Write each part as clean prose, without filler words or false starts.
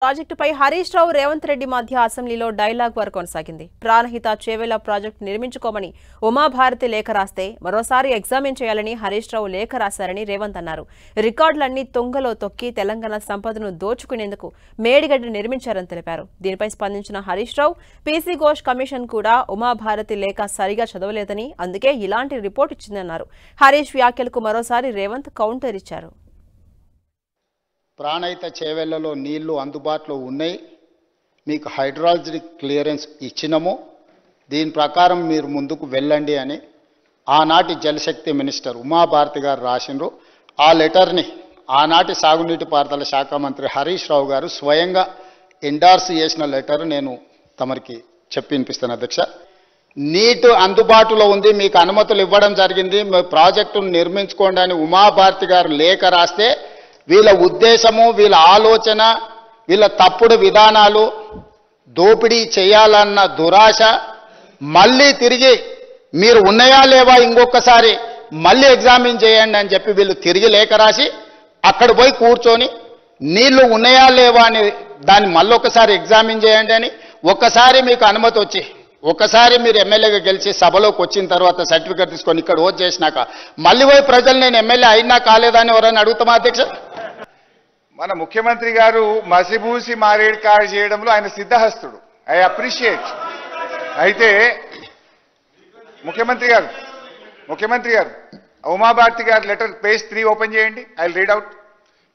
ప్రాజెక్టుపై హరీష్ రావు రేవంత్ రెడ్డి మధ్య అసెంబ్లీలో డైలాగ్ వార్ కొనసాగింది. ప్రాణహిత చేవేల ప్రాజెక్టు నిర్మించుకోమని ఉమాభారతి లేఖ రాస్తే మరోసారి ఎగ్జామిన్ చేయాలని హరీష్ రావు లేఖ రాశారని రేవంత్ అన్నారు. రికార్డులన్నీ తుంగలో తొక్కి తెలంగాణ సంపదను దోచుకునేందుకు మేడిగడ్డ నిర్మించారని తెలిపారు. దీనిపై స్పందించిన హరీష్ రావు పీసీ ఘోష్ కమిషన్ కూడా ఉమాభారతి లేఖ సరిగా చదవలేదని అందుకే ఇలాంటి రిపోర్ట్ ఇచ్చిందన్నారు. హరీష్ వ్యాఖ్యలకు మరోసారి రేవంత్ కౌంటర్ ఇచ్చారు. ప్రాణహిత చేవెళ్లలో నీళ్లు అందుబాటులో ఉన్నాయి, మీకు హైడ్రాలజీ క్లియరెన్స్ ఇచ్చినాము, దీని ప్రకారం మీరు ముందుకు వెళ్ళండి అని ఆనాటి జలశక్తి మినిస్టర్ ఉమాభారతి గారు రాసినారు. ఆ లెటర్ని ఆనాటి సాగునీటి పారుదల శాఖ మంత్రి హరీష్ రావు గారు స్వయంగా ఎండార్స్ చేసిన లెటర్ నేను తమరికి చెప్పి వినిపిస్తాను. అధ్యక్ష, నీటి అందుబాటులో ఉంది, మీకు అనుమతులు ఇవ్వడం జరిగింది, ప్రాజెక్టును నిర్మించుకోండి అని ఉమాభారతి గారు లేఖ రాస్తే వీళ్ళ ఉద్దేశము, వీళ్ళ ఆలోచన, వీళ్ళ తప్పుడు విధానాలు, దోపిడీ చేయాలన్న దురాశ మళ్ళీ తిరిగి మీరు ఉన్నాయా లేవా ఇంకొకసారి మళ్ళీ ఎగ్జామిన్ చేయండి అని చెప్పి వీళ్ళు తిరిగి లేఖ రాసి అక్కడ పోయి కూర్చొని నీళ్లు ఉన్నాయా లేవా అని దాన్ని మళ్ళీ ఒకసారి ఎగ్జామిన్ చేయండి అని, ఒక్కసారి మీకు అనుమతి వచ్చి ఒకసారి మీరు ఎమ్మెల్యేగా గెలిచి సభలోకి వచ్చిన తర్వాత సర్టిఫికేట్ తీసుకొని ఇక్కడ ఓట్ చేసినాక మళ్ళీ పోయి ప్రజలు నేను ఎమ్మెల్యే అయినా కాలేదా అని ఎవరైనా అడుగుతామా అధ్యక్ష? మన ముఖ్యమంత్రి గారు మసిబూసి మారేడుకాయ చేయడంలో ఆయన సిద్ధహస్తుడు. I appreciate. అయితే ముఖ్యమంత్రి గారు ఉమాభారతి గారు లెటర్ పేజ్ 3 ఓపెన్ చేయండి. I read out.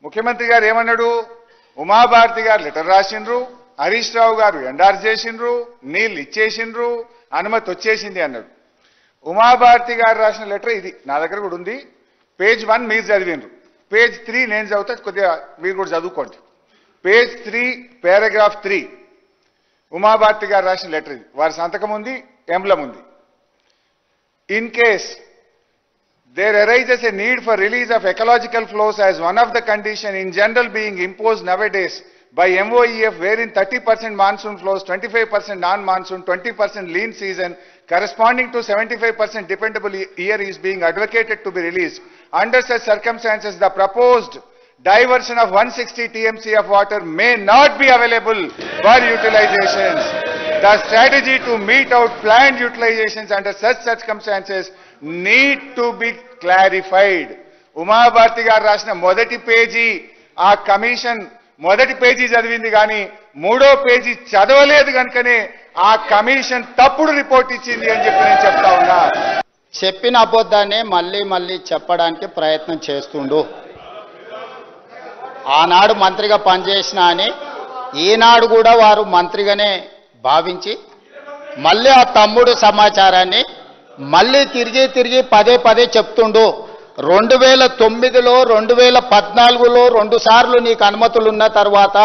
ముఖ్యమంత్రి గారు ఏమన్నాడు? ఉమాభారతి గారు లెటర్ రాసిండ్రు, హరీష్ రావు గారు ఎండార్స్ చేసిండ్రు, నీళ్ళు ఇచ్చేసిండ్రు, అనుమతి వచ్చేసింది అన్నాడు. ఉమాభారతి గారు రాసిన లెటర్ ఇది నా దగ్గర కూడా ఉంది. పేజ్ 1 మీరు చదివిండ్రు, పేజ్ 3 నేను చదువుతా, కొద్దిగా మీరు కూడా చదువుకోండి. పేజ్ 3 పారాగ్రాఫ్ 3 ఉమాభారతి గారు రాసిన లెటర్ ఇది. వారి సంతకం ఉంది, ఎంబ్లం ఉంది. In case there arises a need for release of ecological flows as one of the conditions in general being imposed nowadays by MOEF, wherein 30% monsoon flows, 25% non-monsoon, 20% lean season, corresponding to 75% dependable year is being advocated to be released. Under such circumstances, the proposed diversion of 160 TMC of water may not be available for utilizations. The strategy to meet out planned utilizations under such circumstances need to be clarified. Uma Bharti గారు రాసిన మొదటి page ఆ commission మొదటి page చదివింది కానీ 3వ page చదవలేదు కనుకనే ఆ కమిషన్ తప్పుడు రిపోర్ట్ ఇచ్చింది అని చెప్పి నేను చెప్తా ఉన్నా. చెప్పిన అబద్ధాన్ని మళ్ళీ మళ్ళీ చెప్పడానికి ప్రయత్నం చేస్తుండు. ఆనాడు మంత్రిగా పనిచేసిన అని ఈనాడు కూడా వారు మంత్రిగానే భావించి మళ్ళీ ఆ తమ్ముడు సమాచారాన్ని మళ్ళీ తిరిగి పదే చెప్తుండు. 2009లో 2014లో 2 సార్లు నీకు అనుమతులు ఉన్న తర్వాత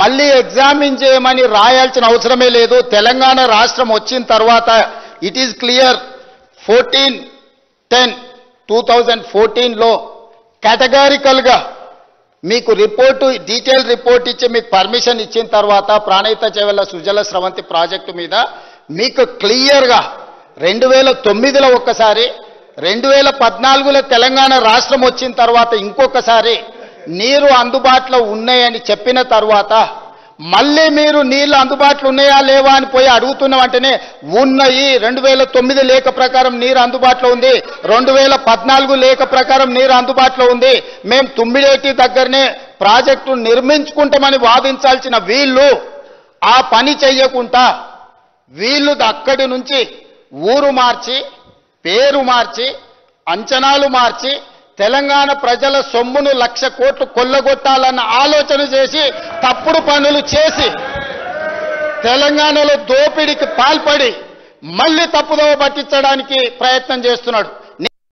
మళ్ళీ ఎగ్జామిన్ చేయమని రాయాల్సిన అవసరమే లేదు. తెలంగాణ రాష్ట్రం వచ్చిన తర్వాత ఇట్ ఈజ్ క్లియర్. 14/10/2014లో కేటగారికల్గా మీకు రిపోర్టు, డీటెయిల్ రిపోర్ట్ ఇచ్చి మీకు పర్మిషన్ ఇచ్చిన తర్వాత ప్రాణహిత చేవెళ్ల సుజల స్రవంతి ప్రాజెక్టు మీద మీకు క్లియర్గా 2009లో ఒక్కసారి, 2014లో తెలంగాణ రాష్ట్రం వచ్చిన తర్వాత ఇంకొకసారి నీరు అందుబాటులో ఉన్నాయని చెప్పిన తర్వాత మళ్ళీ మీరు నీళ్లు అందుబాటులో ఉన్నాయా లేవా అని పోయి అడుగుతున్న వెంటనే ఉన్నాయి. 2009 లేఖ ప్రకారం నీరు అందుబాటులో ఉంది, 2014 లేఖ ప్రకారం నీరు అందుబాటులో ఉంది, మేము తుమ్మిడేటి దగ్గరనే ప్రాజెక్టు నిర్మించుకుంటామని వాదించాల్సిన వీళ్ళు ఆ పని చెయ్యకుండా వీళ్ళు అక్కడి నుంచి ఊరు మార్చి, పేరు మార్చి, అంచనాలు మార్చి తెలంగాణ ప్రజల సొమ్మును 1,00,000 కోట్లు కొల్లగొట్టాలన్న ఆలోచన చేసి తప్పుడు పనులు చేసి తెలంగాణలో దోపిడీకి పాల్పడి మళ్ళీ తప్పుదోవ పట్టించడానికి ప్రయత్నం చేస్తున్నాడు.